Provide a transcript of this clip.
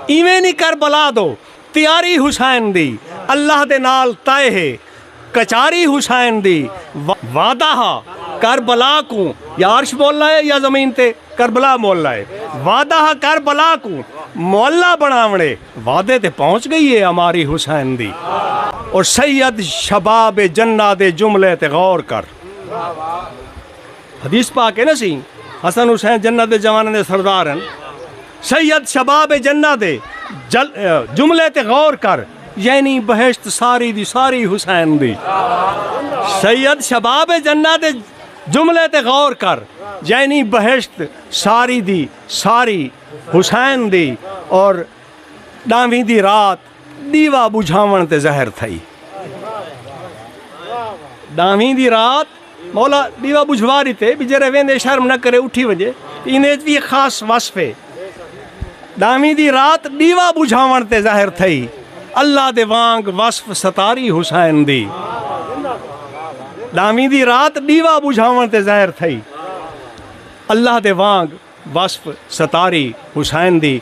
ایویں نہیں کربلا دو تیاری حسین دی اللہ دے نال طے ہے کچاری حسین دی وعدہ کربلا کو یا عرش مولا ہے یا زمین تے کربلا مولا ہے وعدہ کربلا کو مولا بناونے وعدے تے پہنچ گئی ہے ہماری حسین دی اور سید شباب جنہ دے جملے تے غور کر حدیث پاک ہے نا سی حسن حسین جنہ دے جوانے دے سردار ہیں سید شباب جنہ دے جملے تے غور کر یعنی بہشت ساری دی ساری حسین دی سید شباب جنہ دے جملے تے غور کر یعنی بہشت ساری دی ساری حسین دی اور ڈاویں دی رات دیوا بجھاون تے زہر تھئی ڈاویں دی رات مولا دیوا بجھواری تے بجرے ویندے شرم نہ کرے اٹھی وجے انہیں بھی خاص وصف ہے ڈاویں دی رات دیوا بجھاون تے ظاہر تھئی اللہ دے وانگ وصف ستاری حسین دی ڈاویں دی رات دیوا بجھاون تے ظاہر تھئی اللہ دے وانگ وصف ستاری حسین دی